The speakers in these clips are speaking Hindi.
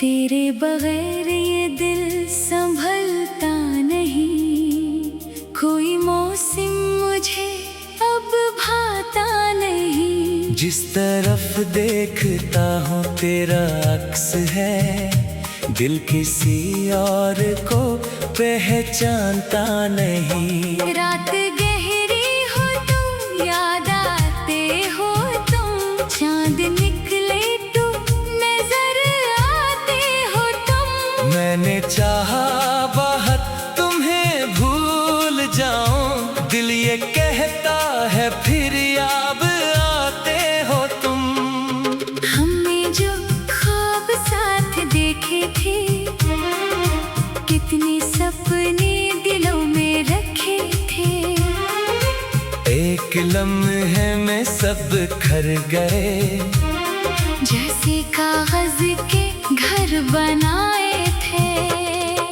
तेरे बगैर ये दिल संभलता नहीं, कोई मौसम मुझे अब भाता नहीं। जिस तरफ देखता हूँ तेरा अक्स है, दिल किसी और को पहचानता नहीं। रात गहरी हो तुम, याद आते हो तुम, चांद निकले तुम, नजर आते हो तुम। मैंने चाहा बहुत तुम्हें भूल जाऊं, दिल ये कहता है फिर याद आते हो तुम। हमने जो ख्वाब साथ देखे थे, कितने सपने दिलों में रखे थे। एक लम्हे में सब खर गए, जैसे कागज के घर बनाए थे।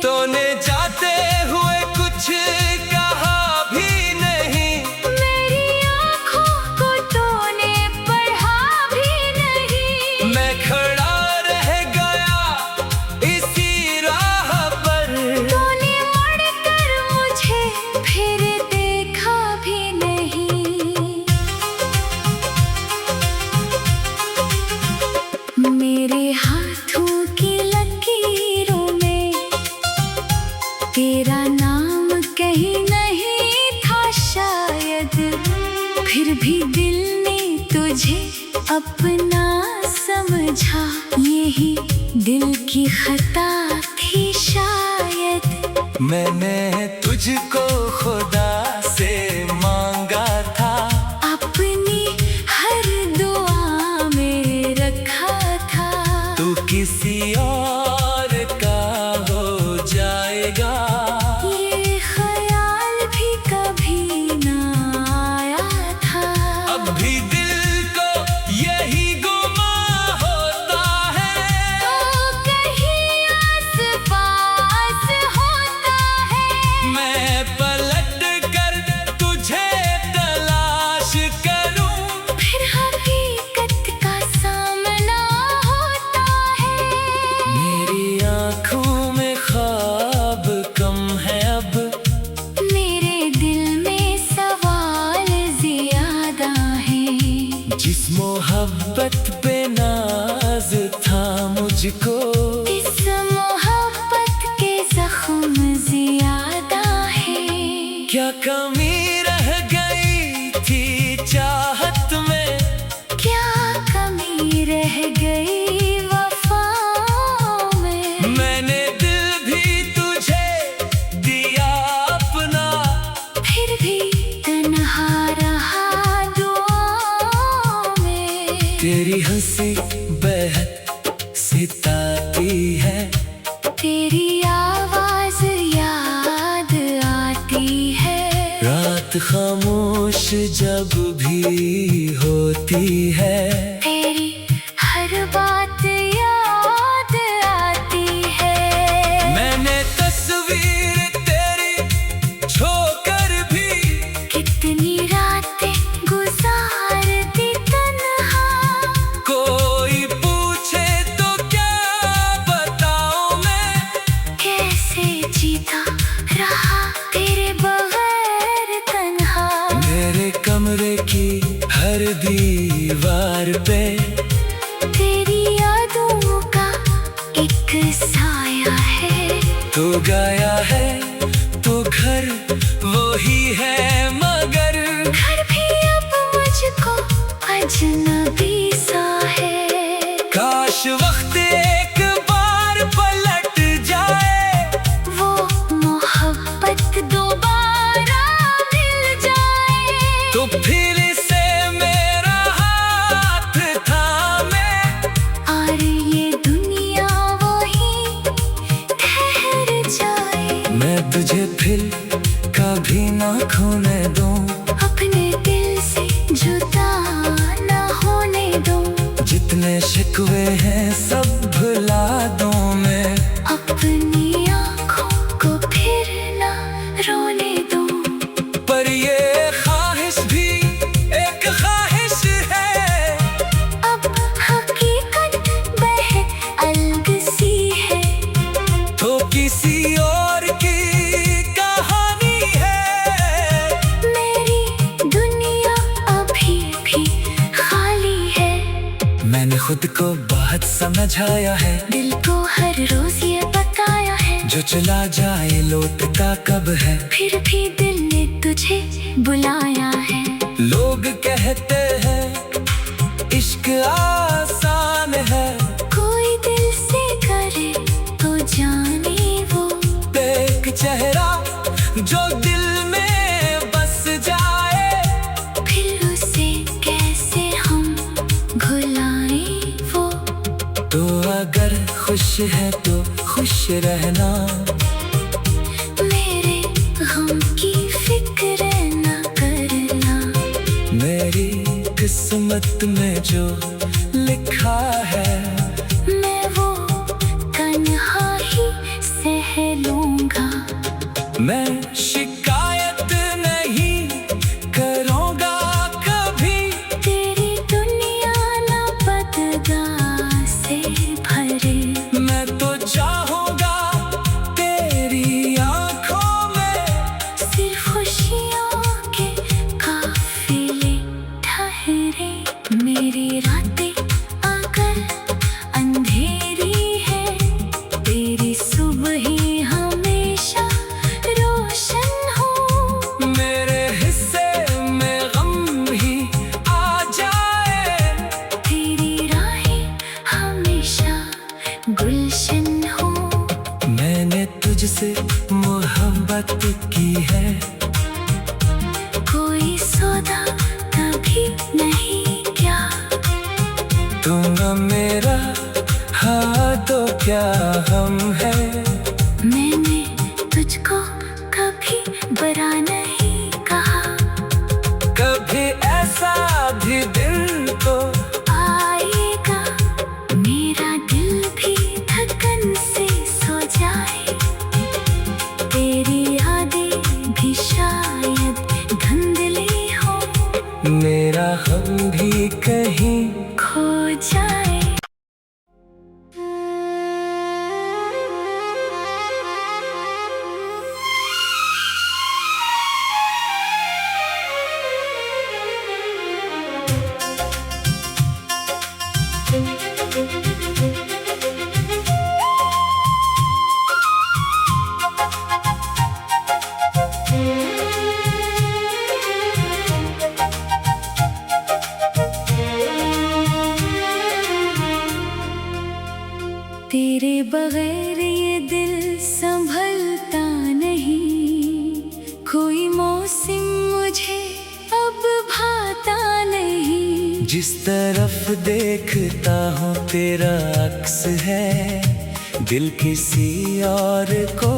तूने जाते हुए कुछ कहा भी नहीं, मेरी आँखों को तूने पढ़ा भी नहीं। मैं खड़ा रह गया इसी राह पर, तूने मुड़कर मुझे फिर देखा भी नहीं। मेरे हाथों की लकीरों में तेरा नाम कहीं नहीं था शायद, फिर भी दिल ने तुझे अपना समझा। यही दिल की खता थी शायद। मैंने तुझको खुदा से मांगा था, अपनी हर दुआ में रखा था। तू किसी और का हो जाएगा, ये ख्याल भी कभी ना आया था। अब भी दिल को यही गुमा होता है, तो कहीं आस-पास होता है। मैं पलट कर तुझे तलाश करूं, फिर हकीकत का सामना होता है। मेरी आँखों में ख्वाब कम है अब, मेरे दिल में सवाल ज्यादा है। जिस मोहब्बत पे नाज था मुझको, इस मोहब्बत के जख्म ज्यादा है। क्या कमी रह गई थी चाहत में, क्या कमी रह गई वफाओं में। मैंने दिल भी तुझे दिया अपना, फिर भी तन्हा रहा दुआओं में। तेरी हंसी बेहद सिताती है, तेरी आवाज याद आती है। रात खामोश जब भी होती है, तेरी हर बात याद आती है। मैंने तस्वीर तेरी छोकर भी, कितनी रातें गुजार दी तन्हा। कोई पूछे तो क्या बताऊं मैं, कैसे जीता रहा तेरे बगैर तन्हा। मेरे कमरे की हर दीवार पे तेरी यादों का एक साया है। तू गया है तो घर वही है, मगर घर भी अब मुझको अजनबी सा है। काश वक्त एक बार पलट जाए, वो मोहब्बत दोबारा मिल जाए। तो फिर से मेरा हाथ थामे, और ये दुनिया वही ठहर जाए। मैं तुझे फिर कभी ना खोने दूं, अपने दिल से जुदा ना होने दूं। जितने शिकवे हैं सब भुला दूं मैं, अपनी आँखों को फिर ना रोने दूं। पर ये ख्वाहिश भी एक ख्वाहिश है, अब हकीकत बह अलग सी बहुत समझाया है, दिल को हर रोज ये बताया है, जो चला जाए लौटता कब है। फिर भी दिल ने तुझे बुलाया है। लोग कहते हैं इश्क आसान है, कोई दिल से करे तो जाने वो। एक चेहरा जो दिल में बस जाए, फिर उसे कैसे हम भुलाएं वो। तो अगर खुश है तो खुश रहना, मेरे गम की फिक्र न करना। मेरी किस्मत में जो लिखा है, मैं वो तन्हा ही सह लूंगा। मैं शिकायत नहीं करूँगा कभी। तेरी दुनिया ना बदगा से भरे, मैं तो चाहूँगा तेरी आँखों में सिर्फ खुशियों के काफिले ठहरे। मेरी रातें अगर अंधेरी है, तेरी सुबह ही हमेशा रोशन हो। मेरे हिस्से में गम ही आ जाए, तेरी राहें हमेशा गुलशन हो। मैंने तुझसे मोहब्बत की है, कोई सौदा कभी नहीं क्या। तुम मेरा हाँ तो क्या हम है। मैंने तुझको कभी बुरा नहीं कहा, कभी ऐसा भी दिन तो आएगा मेरा दिल भी थकन से सो जाए। तेरी यादें भी शायद धुंधली हो, मेरा हम भी कहीं खो जाए। तेरे बगैर ये दिल संभलता नहीं, कोई मौसम मुझे अब भाता नहीं। जिस तरफ देखता हूँ तेरा अक्स है, दिल किसी और को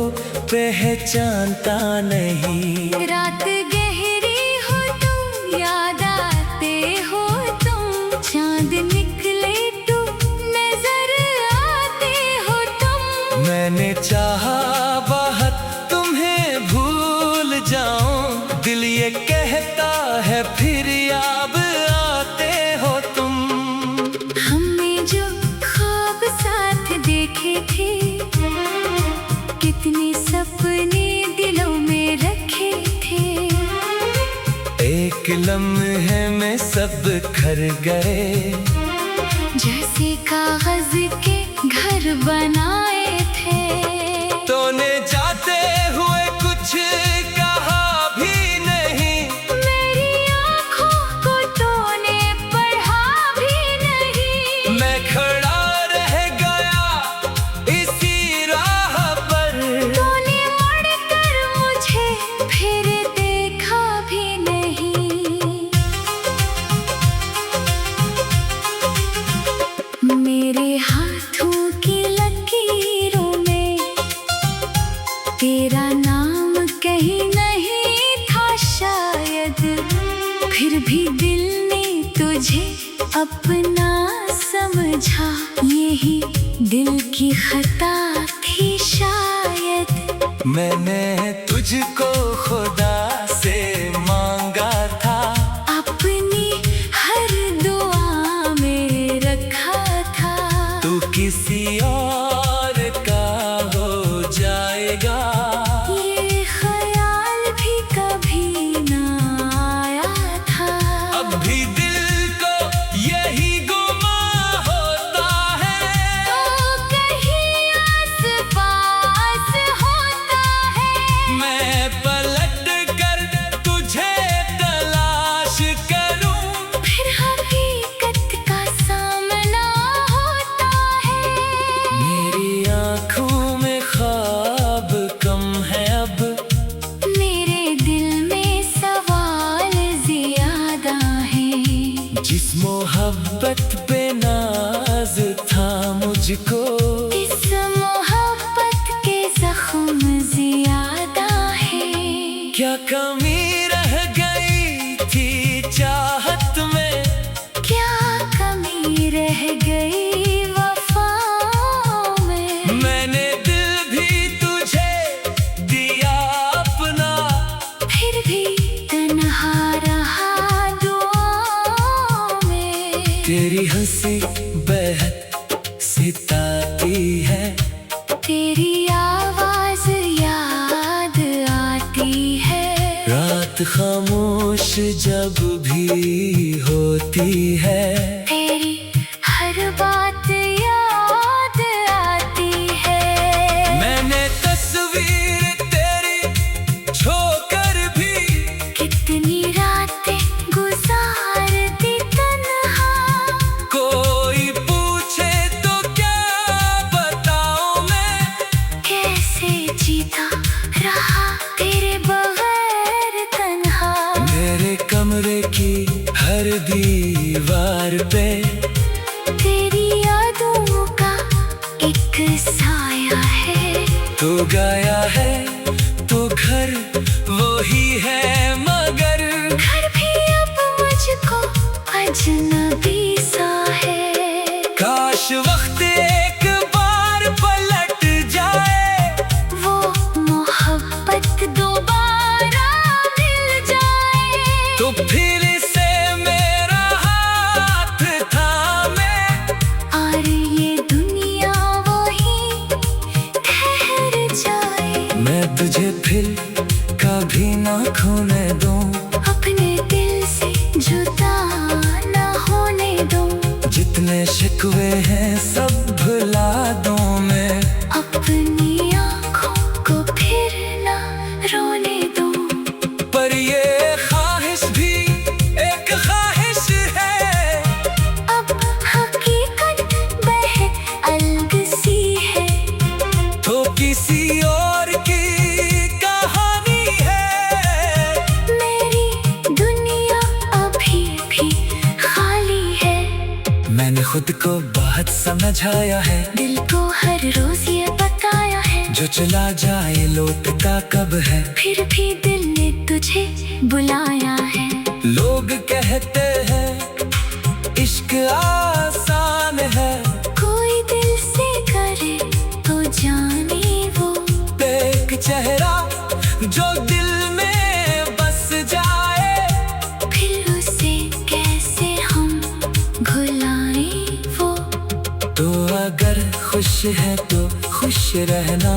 पहचानता नहीं। रात गहरी हो तुम, याद आते हो तुम, चांद निकले तुम, नजर आते हो तुम। मैंने चाहा बहुत तुम्हें भूल जाऊं, दिल ये कहता है फिर याद आते हो तुम। हमने जो ख्वाब साथ देखे थे, कितने सपने दिलों में रखे थे। एक लम्हे में सब खर गए, जैसे कागज के घर बनाए थे। तूने जाते हुए कुछ कहा भी नहीं, मेरी आँखों को तूने पढ़ा भी नहीं। मैं खड़ा रह गया इसी राह पर। तूने मुड़कर मुझे फिर देखा भी नहीं। मेरे हाथों की लकीरों में तेरा नाम कहीं नहीं था शायद, फिर भी दिल ने तुझे अपना समझा। यही दिल की खता थी शायद। मैंने तुझको खुदा से मांगा था, अपनी हर दुआ में रखा था। तू किसी और का हो जाएगा, ये ख्याल भी कभी ना आया था। अब भी दिल को यही गुमा होता है मुझको। इस मोहब्बत के जख्म ज्यादा है। क्या कमी रह गई थी चाहत में, क्या कमी रह गई वफा में। मैंने दिल भी तुझे दिया अपना, फिर भी तन्हा रहा दुआओं में। तेरी हंसी बेहद सिताती है, तेरी आवाज याद आती है। रात खामोश जब भी होती है, तेरी हर बात याद आती है। मैंने तस्वीर तेरी छोकर भी कितनी रातें गुजार दी तन्हा। कोई पूछे तो क्या बताऊं मैं, कैसे जीता रहा तेरे बगैर तन्हा। मेरे कमरे की हर दीवार पे तेरी यादों का एक साया है। तू गाया है तो घर वो ही है, मगर घर भी अब मुझको अजनबी सा है। काश वक्त एक बार पलट जाए, वो मोहब्बत दोबारा मिल जाए। तो फिर से मेरा हाथ थामे, और ये दुनिया वही ठहर जाए। मैं तुझे फिर कभी ना खोने दूं, अपने दिल से जुदा ना होने दूं। जितने शिकवे हैं सब भुला दूं मैं, अपनी आँखों को फिर ना रोने दूं। पर ये ख्वाहिश भी एक ख्वाहिश है, अब हकीकत बेहद अलग सी है। तो किसी और की कहानी है। मेरी दुनिया अभी भी खाली है। मैंने खुद को बहुत समझाया है, दिल को हर रोज ये बताया है। जो चला जाए लौटता कब है। फिर भी दिल ने तुझे बुलाया है। लोग कहते हैं इश्क आसान है, कोई दिल से करे तो जाने वो। एक चेहरा जो दिल में बस जाए, फिर उसे कैसे हम भुलाएं वो। तो अगर खुश है तो खुश रहना,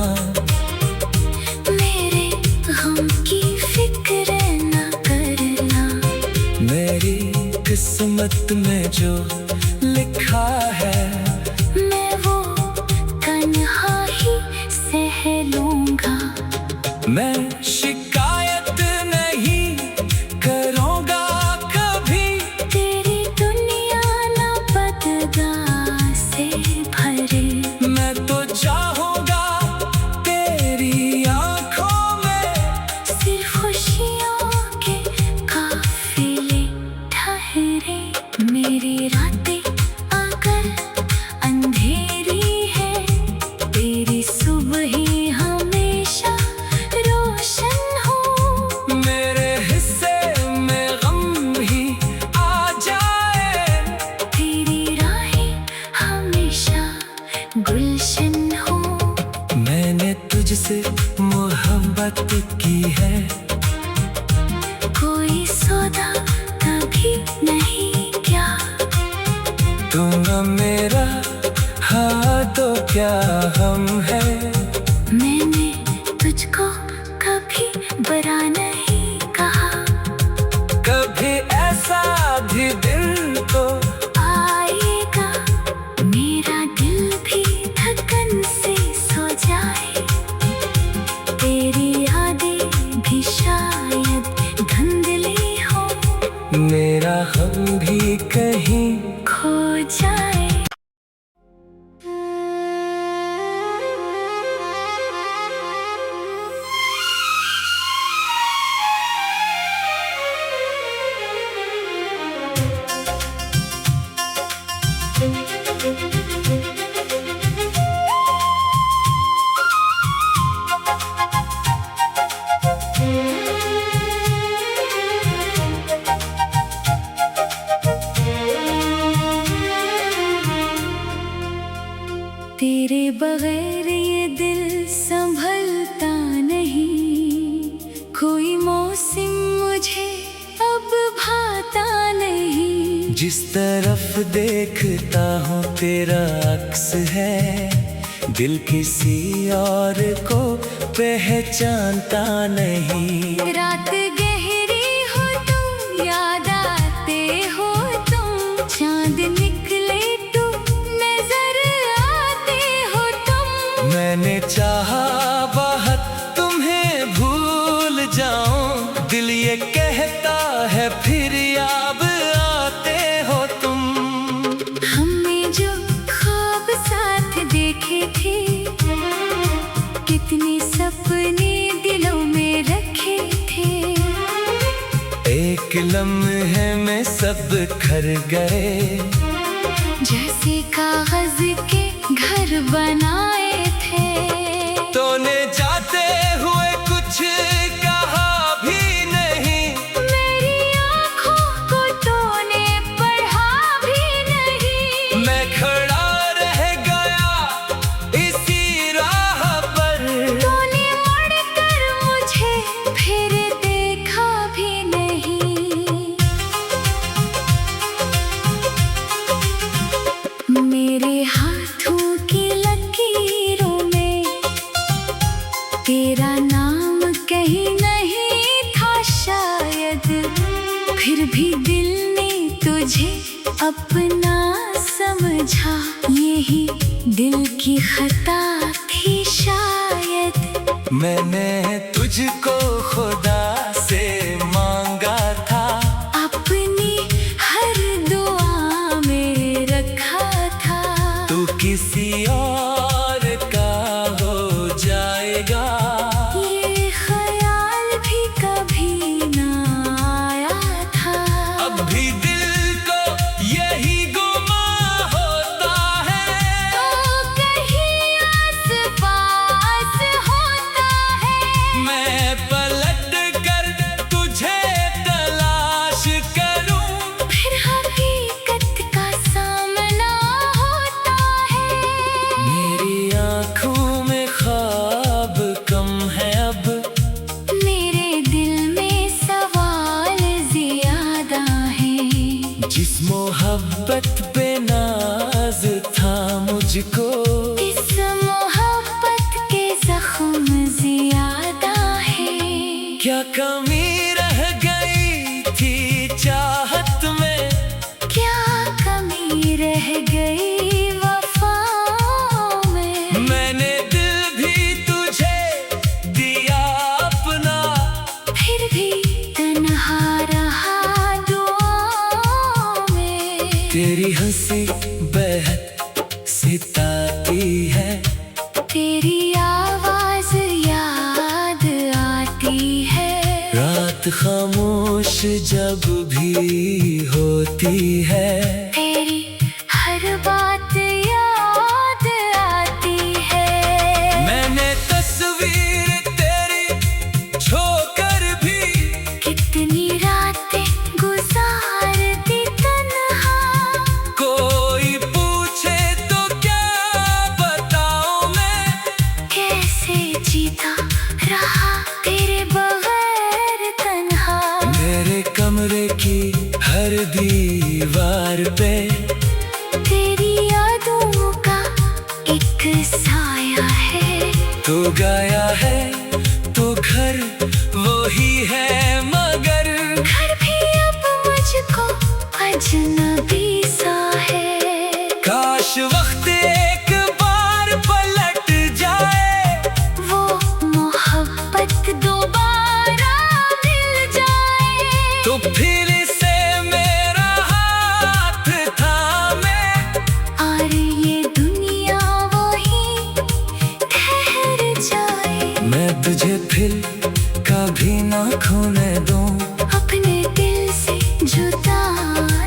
मेरे गम की फिक्र न करना। मेरी किस्मत में जो लिखा है, मैं वो तन्हा ही सह लूंगा। मैं शिकायत नहीं करूँगा कभी। तेरी दुनिया ना बददा से भरे। मैं तो चाहूँगा तेरी आँखों में सिर्फ खुशियों के काफिले ठहरे। मेरी रातें अगर अंधेरी है, तेरी सुबह ही हमेशा रोशन हो। मेरे हिस्से में गम ही आ जाए, तेरी राहें हमेशा गुलशन हो। मैंने तुझसे मोहब्बत की है, कोई सौदा कभी नहीं क्या। दूंगा मेरा हाँ तो क्या हम है। मैंने तुझको कभी बुरा नहीं कहा। कभी ऐसा भी दिन तो आएगा मेरा दिल भी थकन से सो जाए। तेरी यादें भी शायद धुंधली हो। मेरा हम भी कहीं खो जाए। तेरे बगैर ये दिल संभलता नहीं, कोई मौसम मुझे अब भाता नहीं। जिस तरफ देखता हूँ तेरा अक्स है, दिल किसी और को पहचानता नहीं। रात गहरी हो तुम, याद आते हो तुम, चांद निकले तो नजर आते हो तुम। मैंने चाहा बहुत तुम्हें भूल जाऊं, दिल ये कहता है फिर याद आते हो तुम। हमने जो ख्वाब साथ देखे थे, कितने सपने दिलों में रखे थे। एक लम्हे में सब खर गए, जैसे कागज के घर बनाए थे। तूने जाते हुए कुछ कहा भी नहीं, मेरी आँखों को तूने पढ़ा भी नहीं। मैं खड़ा रह गया इसी राह पर। तूने मुड़कर मुझे फिर देखा भी नहीं। मेरे हाथों की लकीरों में तेरा नाम कहीं नहीं था शायद, फिर भी दिल ने तुझे अपना समझा। यही दिल की खता थी शायद। मैंने तुझको खुदा से मांगा था, अपनी हर दुआ में रखा था। तू किसी और का हो जाएगा, ये ख्याल भी कभी ना आया था। अब भी दिल को यही गुमा होता है। तो कहीं आस-पास होता है। मैं पलट कर तुझे तलाश करूं, फिर हकीकत का सामना होता है। मेरी आँखों में ख्वाब कम है अब, मेरे दिल में सवाल ज्यादा है। जिस मोहब्बत पे नाज था मुझको, इस मोहब्बत के जख्म ज्यादा है। क्या कमी रह गई थी चाहत में, क्या कमी रह गई वफाओं में। मैंने दिल भी तुझे दिया अपना, फिर भी तन्हा रहा दुआओं में। तेरी हंसी बेहद सिताती है, तेरी आवाज याद आती है। रात खामोश जब भी होती है। तेरी हर बात याद आती है। मैंने तस्वीर तेरी छोकर भी, कितनी रातें गुजारती तन्हा। कोई पूछे तो क्या बताऊं मैं, कैसे जीता रहा तेरे बगैर तन्हा। मेरे कमरे की हर दीवार पे तेरी यादों का एक साया है। तू गाया है तो घर वही है, मगर घर भी अब मुझको अजनबी सा है। काश वक्त एक बार पलट जाए, वो मोहब्बत दोबारा मिल जाए। तो फिर से मेरा हाथ थामे, और ये दुनिया वही ठहर जाए। मैं तुझे फिर कभी ना खोने दूं, अपने दिल से जुदा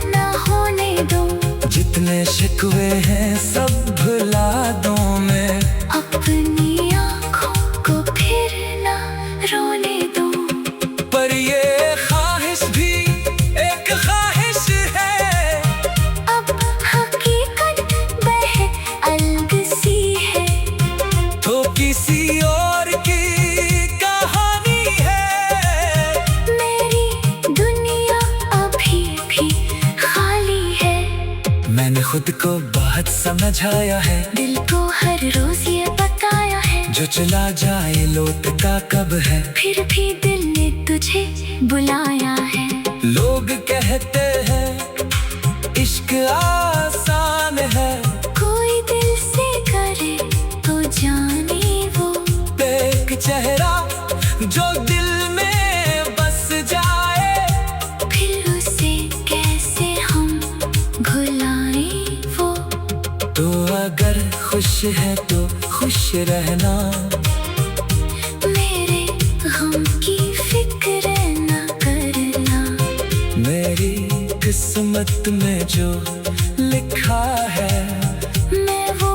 ना होने दूं। जितने शिकवे हैं सब भुला दूं मैं, अपनी आँखों को फिर ना रोने दूं। पर ये ख्वाहिश भी एक ख्वाहिश है। अब हकीकत बह अलग सी को बहुत समझ आया है, दिल को हर रोज ये बताया है, जो चला जाए लौटता कब है। फिर भी दिल ने तुझे बुलाया है। लोग कहते हैं इश्क आसान है, कोई दिल से करे तो जाने वो। एक चेहरा जो दिल में बस जाए, फिर उसे कैसे हम भुलाएं वो। तो अगर खुश है तो खुश रहना, मेरे गम की फिक्र न करना। मेरी किस्मत में जो लिखा है, मैं वो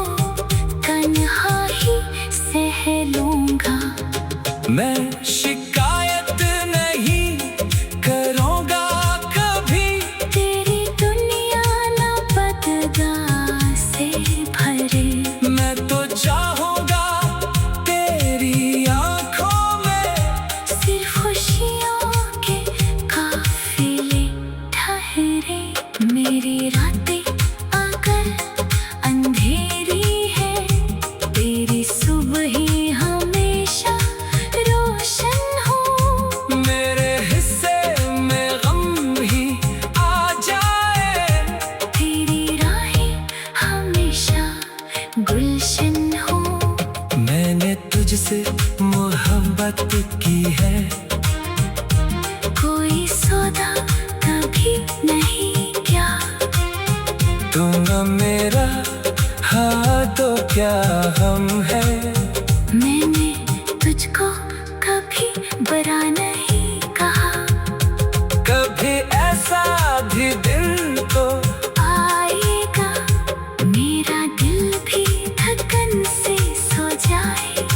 तन्हा ही सह लूंगा। मैं शिकायत नहीं करूँगा कभी। तेरी दुनिया ना बदगा से भरे, मैं तो चाहूँगा तेरी आँखों में सिर्फ खुशियों के काफिले ठहरे। मेरी रातें अगर अंधेरी है, तेरी सुबह ही हमेशा रोशन हो। मेरे हिस्से में गम ही आ जाए, तेरी राहें हमेशा गुलशन हो। मैंने तुझसे मोहब्बत की है, कोई सौदा कभी नहीं क्या। दूंगा मेरा हाँ तो क्या हम है। मैंने तुझको कभी बुरा नहीं कहा, कभी ऐसा भी दिन तो आएगा मेरा दिल भी थकन से सो जाए।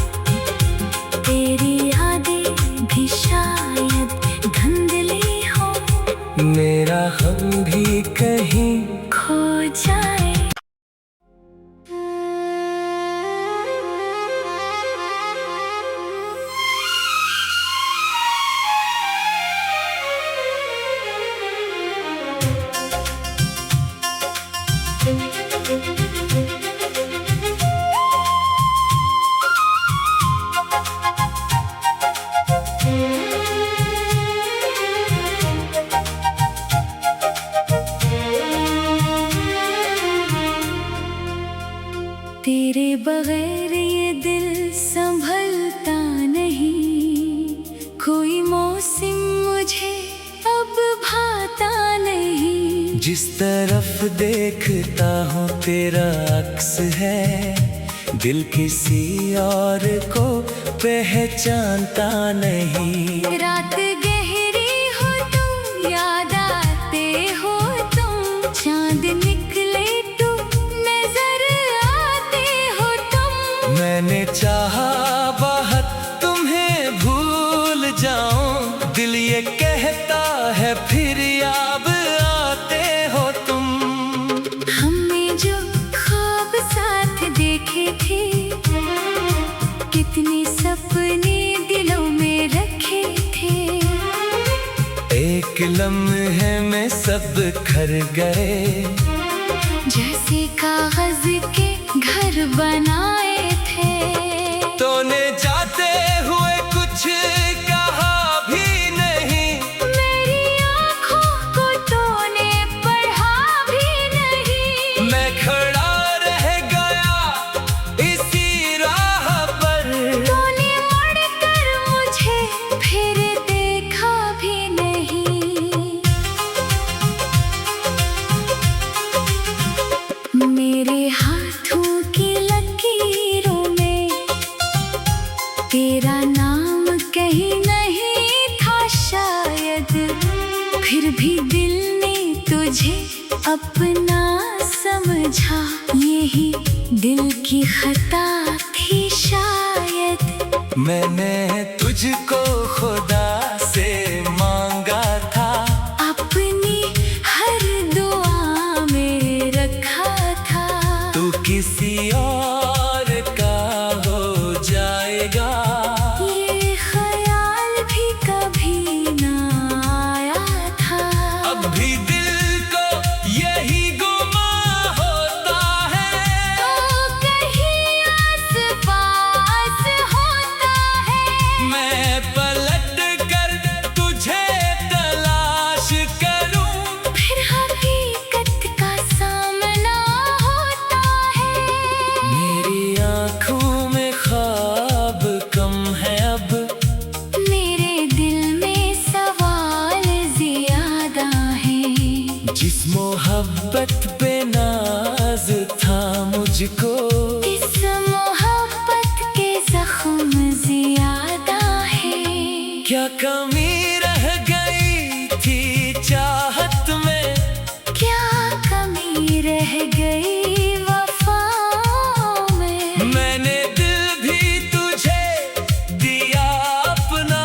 तेरी यादें भी शायद धुंधली हो, मेरा हम भी कहीं खो जाए। तेरे बगैर ये दिल संभलता नहीं, कोई मौसम मुझे अब भाता नहीं। जिस तरफ देखता हूँ तेरा अक्स है, दिल किसी और को पहचानता नहीं। रात गहरी हो तुम, याद आते हो तुम, चांद निकले तुम, नजर आते हो तुम। मैंने चाहा बहुत तुम्हें भूल जाऊं, दिल ये कहता है फिर याद आते हो तुम। हमने जो ख्वाब साथ देखे थे, कितने सपने दिलों में रखे थे। एक लम्हे में सब खर गए, जैसे कागज के घर बनाए थे। तूने जाते हुए कुछ कहा भी नहीं, मेरी आँखों को तूने पढ़ा भी नहीं। मैं खड़ा रह गया इसी राह पर। तूने मुड़कर मुझे फिर देखा भी नहीं। मेरे हाथों की लकीरों में तेरा नाम कहीं नहीं था शायद, फिर भी दिल ने तुझे अपना समझा। यही दिल की खता थी शायद। मैंने तुझको खुदा से मांगा था, अपनी हर दुआ में रखा था। तू किसी और का हो जाएगा, ये ख्याल भी कभी ना आया था। अब भी दिल को यही गुमा होता मोहब्बत पे नाज था मुझको, इस मोहब्बत के जख्म ज्यादा है। क्या कमी रह गई थी चाहत में, क्या कमी रह गई वफा में। मैंने दिल भी तुझे दिया अपना,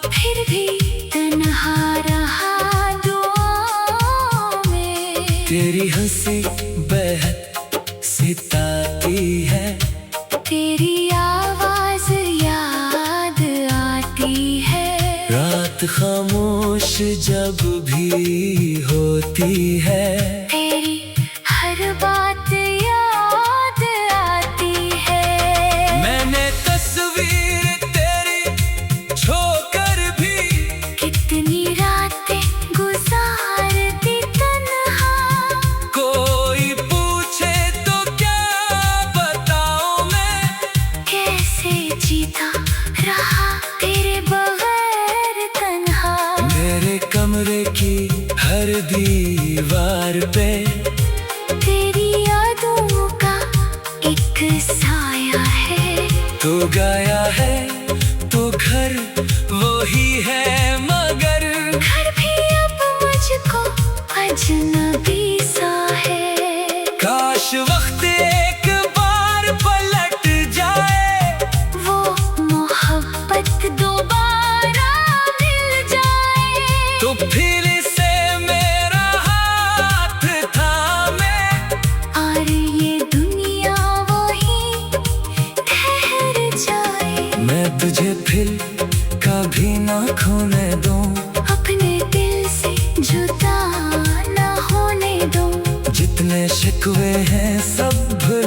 फिर भी तन्हा रहा दुआओं में। तेरी हंसी बेहद सिताती है, तेरी आवाज याद आती है। रात खामोश जब भी होती है, तेरी हर बात याद आती है। मैंने तस्वीर तेरी छोकर भी कितनी रातें गुजार दी तन्हा। कोई पूछे तो क्या बताऊं मैं, कैसे जीता रहा तेरे बगैर तन्हा। मेरे कमरे की हर दीवार पे तेरी यादों का एक साया है। तो गाया है तो घर वो ही है, मगर घर भी अब मुझको अजनबी सा है। काश वक्त एक बार पलट जाए, वो मोहब्बत दोबारा मिल जाए। तो फिर से मेरा हाथ थामे, और ये दुनिया वही ठहर जाए। मैं तुझे फिर कभी ना खोने दूं, अपने दिल से जुदा ना होने दूं। जितने शिकवे हैं सब भुला